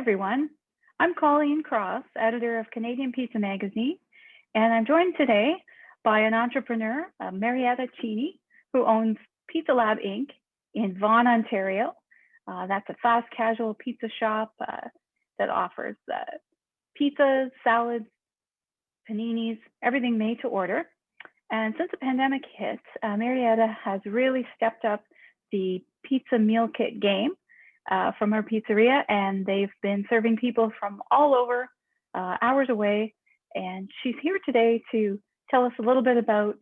everyone. I'm Colleen Cross, editor of Canadian Pizza Magazine, and I'm joined today by an entrepreneur, Marietta Cini, who owns Pizza Lab Inc. in Vaughan, Ontario. That's a fast casual pizza shop that offers pizzas, salads, paninis, everything made to order. And since the pandemic hit, Marietta has really stepped up the pizza meal kit game from her pizzeria, and they've been serving people from all over, hours away. And she's here today to tell us a little bit about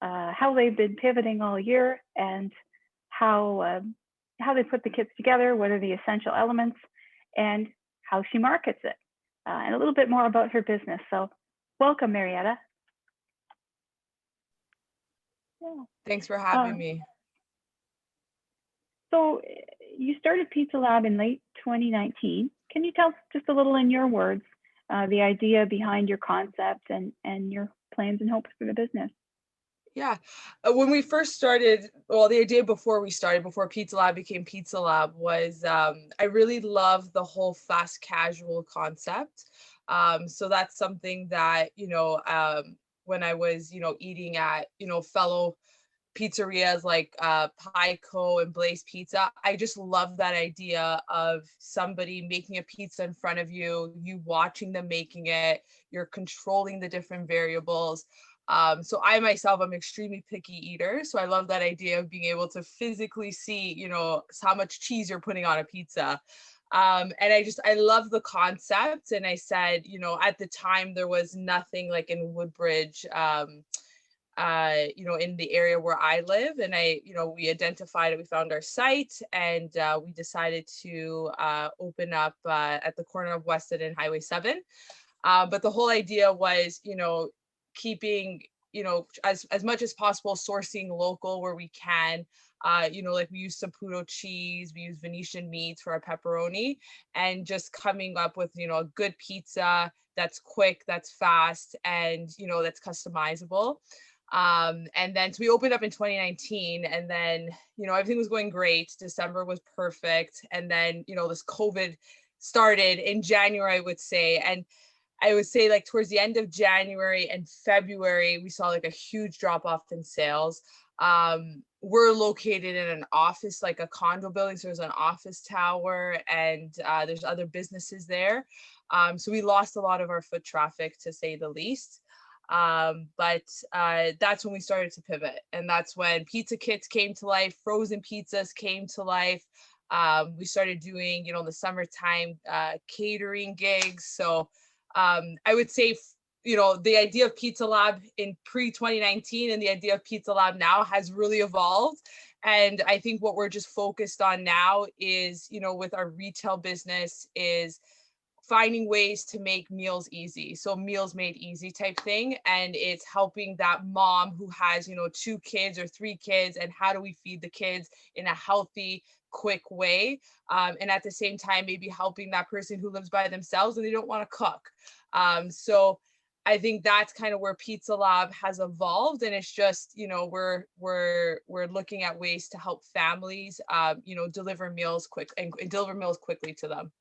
how they've been pivoting all year and how they put the kits together, what are the essential elements, and how she markets it, and a little bit more about her business. So welcome, Marietta. Yeah. Thanks for having me. So you started Pizza Lab in late 2019. Can you tell us just a little in your words, the idea behind your concept and your plans and hopes for the business? Yeah, when we first started, well, the idea before Pizza Lab became Pizza Lab was I really love the whole fast casual concept. So that's something that, when I was, eating at, fellow pizzerias like Pico and Blaze Pizza, I just love that idea of somebody making a pizza in front of you, you watching them making it, you're controlling the different variables. So I myself, I'm extremely picky eater. So I love that idea of being able to physically see, how much cheese you're putting on a pizza. And I love the concept. And I said, at the time there was nothing like in Woodbridge, in the area where I live. And we identified it, we found our site, and we decided to open up at the corner of Weston and Highway 7. But the whole idea was, keeping, as much as possible, sourcing local where we can. Like we use Saputo cheese, we use Venetian meats for our pepperoni, and just coming up with, a good pizza that's quick, that's fast, and, that's customizable. And then so we opened up in 2019, and then, everything was going great. December was perfect. And then, this COVID started in January, I would say. And I would say like towards the end of January and February, we saw like a huge drop off in sales. We're located in an office, like a condo building. So there's an office tower, and there's other businesses there. So we lost a lot of our foot traffic, to say the least. But that's when we started to pivot, and that's when pizza kits came to life, frozen pizzas came to life. We started doing, in the summertime, catering gigs. So I would say, the idea of Pizza Lab in pre-2019 and the idea of Pizza Lab now has really evolved. And I think what we're just focused on now is, with our retail business, is finding ways to make meals easy. So meals made easy type thing. And it's helping that mom who has, 2 kids or 3 kids, and how do we feed the kids in a healthy, quick way. And at the same time, maybe helping that person who lives by themselves and they don't want to cook. So I think that's kind of where Pizza Lab has evolved. And it's just, we're looking at ways to help families, deliver meals quick and deliver meals quickly to them.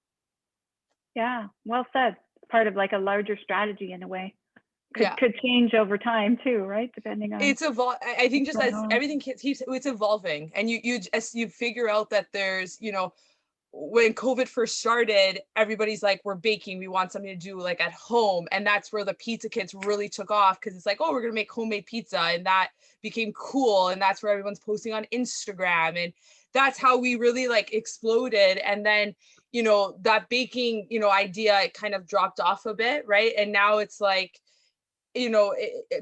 Yeah, well said. Part of like a larger strategy in a way. Could change over time too, right? Depending on it's I think just as everything keeps it's evolving, and you figure out that there's, when COVID first started, everybody's like, we're baking, we want something to do like at home. And that's where the pizza kits really took off, because it's like, oh, we're going to make homemade pizza. And that became cool. And that's where everyone's posting on Instagram. And that's how we really like exploded. And then, that baking, idea, it kind of dropped off a bit. Right. And now it's like,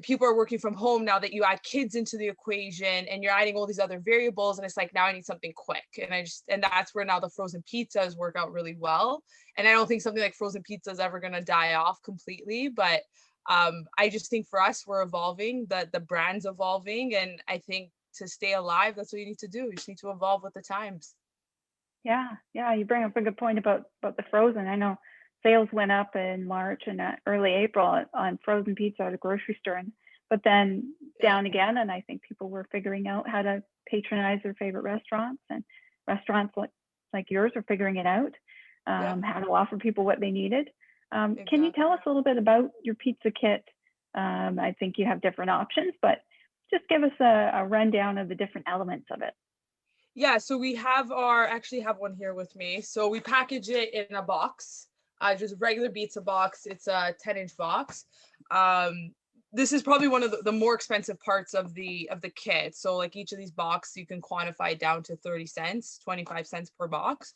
people are working from home now, that you add kids into the equation and you're adding all these other variables. And it's like, now I need something quick. And that's where now the frozen pizzas work out really well. And I don't think something like frozen pizza is ever going to die off completely. But I just think for us, we're evolving, the brand's evolving. And I think to stay alive, that's what you need to do. You just need to evolve with the times. Yeah. You bring up a good point about the frozen. I know sales went up in March and early April on frozen pizza at a grocery store, but then down again. And I think people were figuring out how to patronize their favorite restaurants, and restaurants like yours are figuring it out. Yeah. how to offer people what they needed. Can you tell Exactly. us a little bit about your pizza kit? I think you have different options, but just give us a rundown of the different elements of it. Yeah, so we have actually have one here with me. So we package it in a box, just regular pizza box. It's a 10-inch box. Um, this is probably one of the more expensive parts of the kit. So like each of these boxes, you can quantify down to 30 cents, 25 cents per box.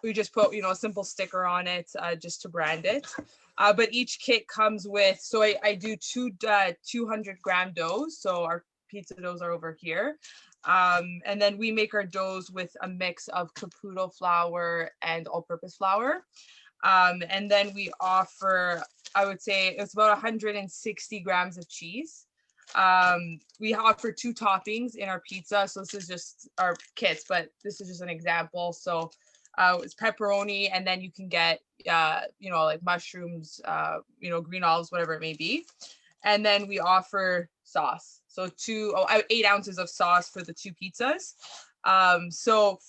We just put, a simple sticker on it, just to brand it. But each kit comes with, so I do 200-gram doughs. So our pizza doughs are over here. And then we make our doughs with a mix of caputo flour and all-purpose flour. And then we offer, I would say it's about 160 grams of cheese. We offer 2 toppings in our pizza. So this is just our kits, but this is just an example. So it's pepperoni, and then you can get, like mushrooms, green olives, whatever it may be. And then we offer sauce. So 8 ounces of sauce for the 2 pizzas. So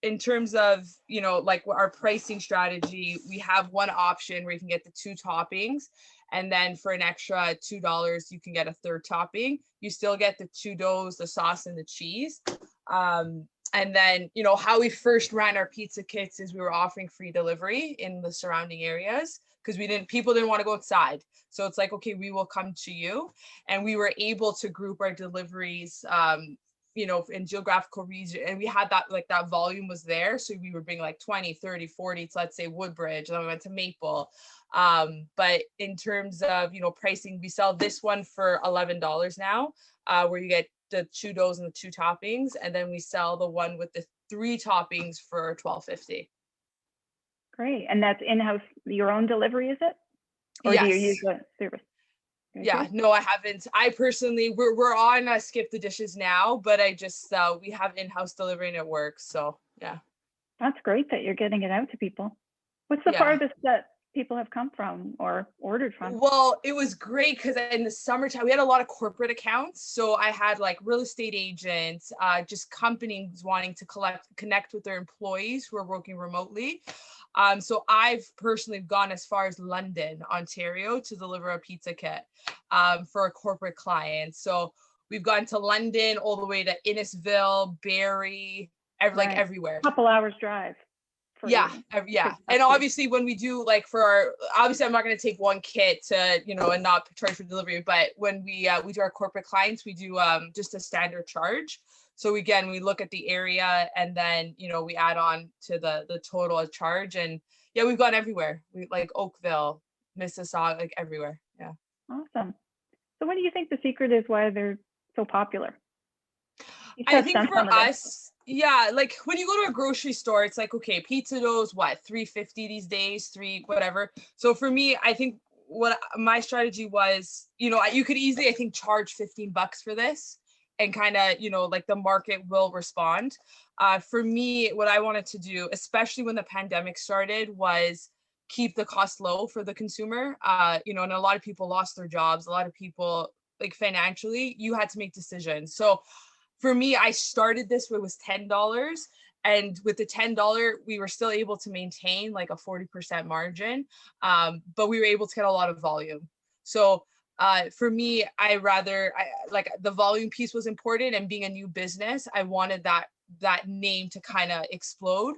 in terms of, like our pricing strategy, we have one option where you can get the 2 toppings. And then for an extra $2, you can get a 3rd topping. You still get the 2 doughs, the sauce, and the cheese. And then, how we first ran our pizza kits is we were offering free delivery in the surrounding areas because people didn't want to go outside. So it's like, okay, we will come to you. And we were able to group our deliveries, in geographical region. And we had that volume was there. So we would bring like 20, 30, 40 to, let's say, Woodbridge, and then we went to Maple. But in terms of, pricing, we sell this one for $11 now, where you get the 2 doughs and the 2 toppings. And then we sell the one with the 3 toppings for $12.50. Great. And that's in-house, your own delivery, is it? Or do you use Yes. a service? Yeah, no, I haven't. I personally, we're on Skip the Dishes now, but I just, we have in-house delivery and it works. So yeah. That's great that you're getting it out to people. What's the Yeah. farthest that people have come from or ordered from? Well, it was great because in the summertime, we had a lot of corporate accounts. So I had like real estate agents, just companies wanting to connect with their employees who are working remotely. So I've personally gone as far as London, Ontario to deliver a pizza kit for a corporate client. So we've gone to London all the way to Innisville, Barrie, like Right. everywhere. Couple hours drive for Yeah, you. yeah. And obviously when we do like obviously I'm not going to take one kit to, and not charge for delivery, but when we do our corporate clients, we do just a standard charge. So again, we look at the area and then, we add on to the total charge. And yeah, we've gone everywhere. We like Oakville, Mississauga, like everywhere. Yeah. Awesome. So what do you think the secret is why they're so popular? You I touched think on for some of this. us, yeah, like when you go to a grocery store, it's like, okay, pizza dough's what, 350 these days, whatever. So for me, I think what my strategy was, you could easily, I think, charge $15 for this and kind of, like the market will respond. For me, what I wanted to do, especially when the pandemic started, was keep the cost low for the consumer. And a lot of people lost their jobs. A lot of people, like financially, you had to make decisions. So for me, I started this where it was $10. And with the $10, we were still able to maintain like a 40% margin. But we were able to get a lot of volume. So for me, like the volume piece was important, and being a new business, I wanted that name to kind of explode.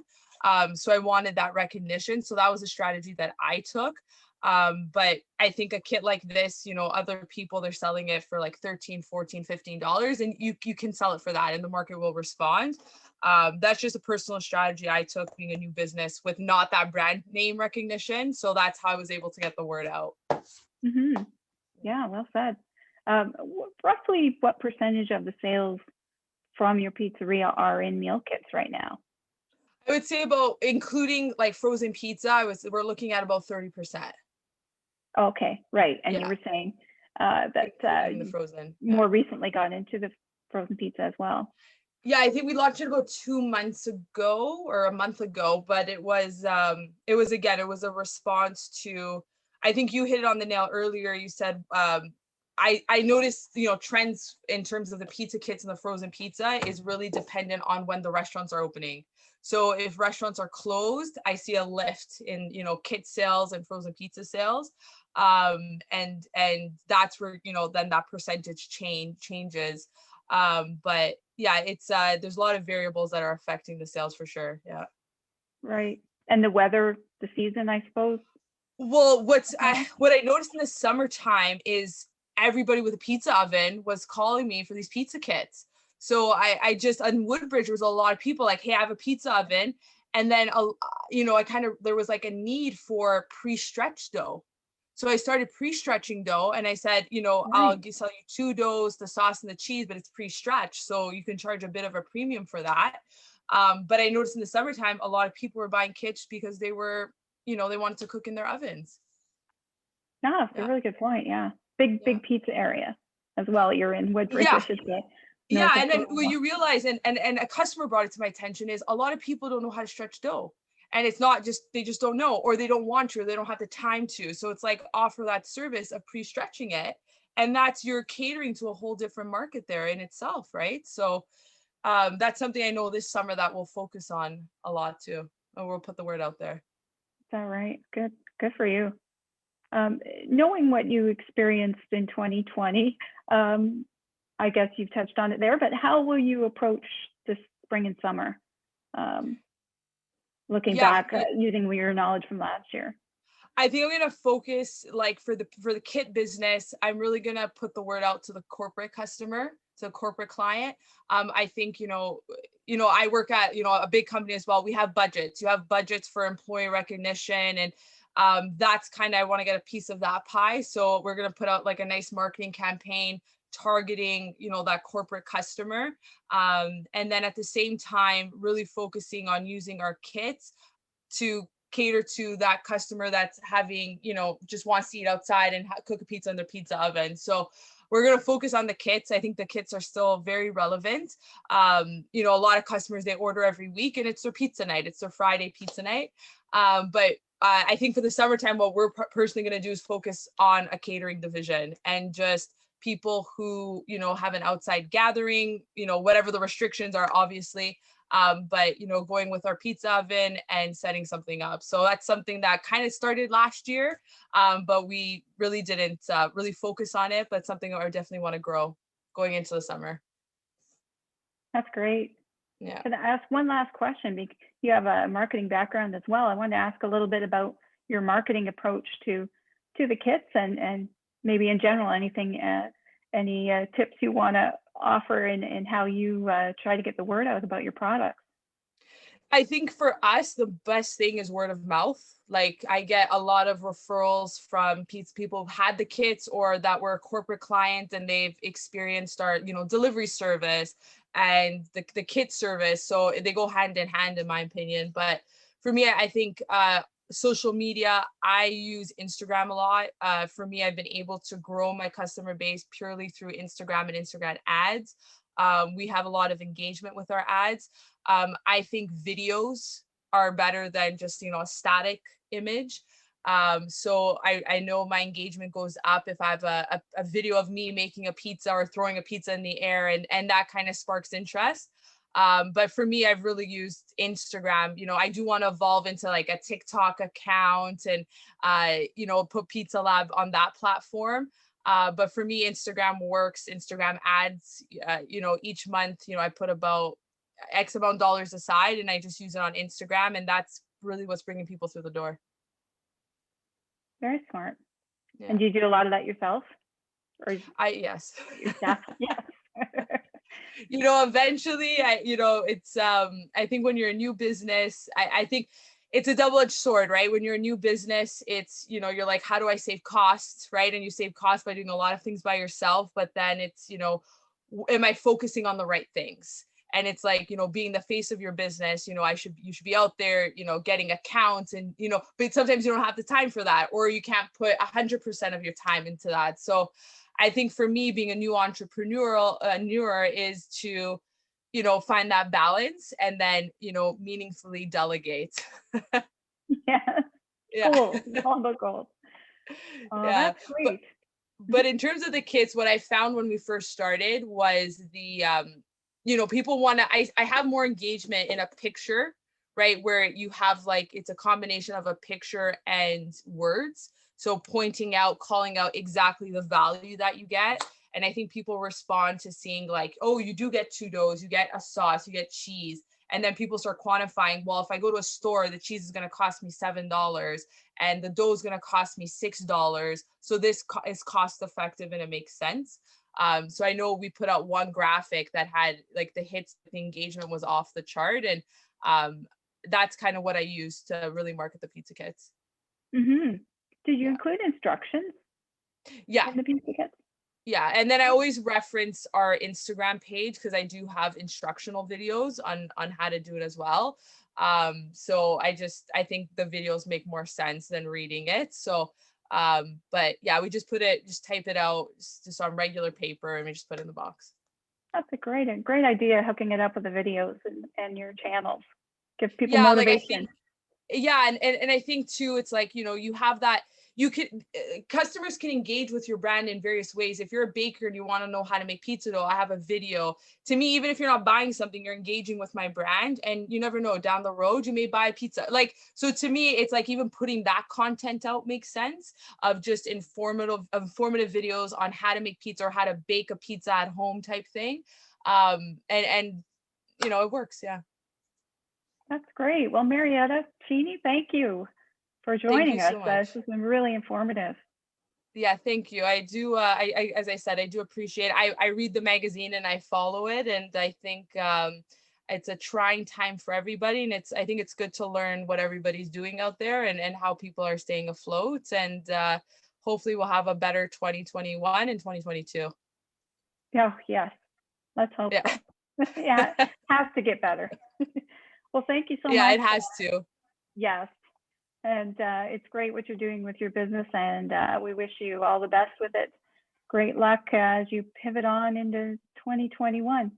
So I wanted that recognition. So that was a strategy that I took. But I think a kit like this, other people, they're selling it for like $13, $14, $15, and you can sell it for that and the market will respond. That's just a personal strategy I took being a new business with not that brand name recognition. So that's how I was able to get the word out. Mm-hmm. Yeah, well said. Roughly what percentage of the sales from your pizzeria are in meal kits right now? I would say about, including like frozen pizza, we're looking at about 30%. Okay, right. And you Yeah, were saying that including the frozen. Yeah. more recently got into the frozen pizza as well. Yeah, I think we launched it about 2 months ago or a month ago, but it was it was a response to, I think you hit it on the nail earlier. You said I noticed, trends in terms of the pizza kits and the frozen pizza is really dependent on when the restaurants are opening. So if restaurants are closed, I see a lift in, kit sales and frozen pizza sales. And that's where, then that percentage changes. But yeah, it's there's a lot of variables that are affecting the sales for sure. Yeah. Right. And the weather, the season, I suppose. Well, what I noticed in the summertime is everybody with a pizza oven was calling me for these pizza kits. So I just, on Woodbridge, there was a lot of people like, hey, I have a pizza oven. And then, there was like a need for pre-stretched dough. So I started pre-stretching dough and I said, I'll sell you 2 doughs, the sauce and the cheese, but it's pre-stretched. So you can charge a bit of a premium for that. But I noticed in the summertime, a lot of people were buying kits because they were, they wanted to cook in their ovens. No, it's a really good point. Yeah. Big pizza area as well. You're in Woodbridge, I should say. Yeah. And then what you realize, and a customer brought it to my attention, is a lot of people don't know how to stretch dough. And it's not just, they just don't know, or they don't want to, or they don't have the time to. So it's like, offer that service of pre-stretching it. And that's, you're catering to a whole different market there in itself. Right. So that's something I know this summer that we'll focus on a lot too. And we'll put the word out there. All right. Good for you. Knowing what you experienced in 2020, I guess you've touched on it there, but how will you approach this spring and summer? Looking back, using your knowledge from last year. I think I'm going to focus, like, for the kit business, I'm really going to put the word out to the corporate customer, to the corporate client. I think, I work at, a big company as well. We have budgets. You have budgets for employee recognition, and that's kind of, I want to get a piece of that pie. So we're going to put out like a nice marketing campaign targeting, that corporate customer. And then at the same time, really focusing on using our kits to cater to that customer that's having, just wants to eat outside and cook a pizza in their pizza oven. So we're going to focus on the kits. I think the kits are still very relevant. A lot of customers, they order every week and it's their pizza night. It's their Friday pizza night. But I think for the summertime, what we're personally going to do is focus on a catering division and just people who, have an outside gathering, whatever the restrictions are, obviously. But going with our pizza oven and setting something up. So that's something that kind of started last year, but we really didn't really focus on it, but something that I definitely want to grow going into the summer. That's great. Yeah. Can I ask one last question? Because you have a marketing background as well. I wanted to ask a little bit about your marketing approach to the kits and maybe in general, anything, any tips you want to offer and how you try to get the word out about your products. I think for us, the best thing is word of mouth. Like, I get a lot of referrals from people who've had the kits or that were a corporate client and they've experienced our, delivery service and the kit service. So they go hand in hand, in my opinion. But for me, I think social media, I use Instagram a lot. For me, I've been able to grow my customer base purely through Instagram and Instagram ads. We have a lot of engagement with our ads. I think videos are better than just, a static image. So I know my engagement goes up if I have a video of me making a pizza or throwing a pizza in the air, and that kind of sparks interest. But for me, I've really used Instagram. I do want to evolve into like a TikTok account and, put Pizza Lab on that platform. But for me, Instagram works. Instagram ads, each month, I put about X amount of dollars aside and I just use it on Instagram. And that's really what's bringing people through the door. Very smart. Yeah. And do you do a lot of that yourself? Yes. Your staff? Yes. Eventually, it's, I think when you're a new business, I think it's a double-edged sword, right? When you're a new business, it's, you're like, how do I save costs, right? And you save costs by doing a lot of things by yourself, but then it's, am I focusing on the right things? And it's like, being the face of your business, you should be out there, getting accounts and, but sometimes you don't have the time for that, or you can't put 100% of your time into that. So I think for me, being a new entrepreneur is to, find that balance and then, meaningfully delegate. Yeah. Cool. All about goals. Oh, yeah. That's great. Mhm. in terms of the kits, what I found when we first started was the, people want to, I have more engagement in a picture, right? Where you have like, it's a combination of a picture and words. So pointing out, calling out exactly the value that you get. And I think people respond to seeing like, oh, you do get 2 doughs, you get a sauce, you get cheese. And then people start quantifying, well, if I go to a store, the cheese is going to cost me $7 and the dough is going to cost me $6. So this is cost effective and it makes sense. So I know we put out one graphic that had like the hits, the engagement was off the chart. And that's kind of what I use to really market the pizza kits. Mhm. Did you Yeah. include instructions Yeah. in the pizza kits? Yeah. And then I always reference our Instagram page because I do have instructional videos on how to do it as well. So I think the videos make more sense than reading it. So but yeah, we just type it out just on regular paper and we just put it in the box. That's a great idea, hooking it up with the videos and your channels. Gives people Yeah, like I motivation. think, yeah, and I think too, it's like, you have that, you could, customers can engage with your brand in various ways. If you're a baker and you want to know how to make pizza dough, I have a video. To me, even if you're not buying something, you're engaging with my brand, and you never know, down the road you may buy a pizza. Like, so to me, it's like even putting that content out makes sense, of just informative videos on how to make pizza or how to bake a pizza at home type thing. And it works. Yeah. That's great. Well, Marietta Cini, thank you for Thank joining you us. so This much. has been really informative. Yeah, thank you. I do. As I said, I do appreciate. I read the magazine and I follow it, and I think it's a trying time for everybody. And I think it's good to learn what everybody's doing out there and how people are staying afloat. And hopefully, we'll have a better 2021 and 2022. Oh, yes. Let's hope Yeah, so. Yeah, it has to get better. Well, thank you so yeah, much. it has to. Yes. And it's great what you're doing with your business, and we wish you all the best with it. Great luck as you pivot on into 2021.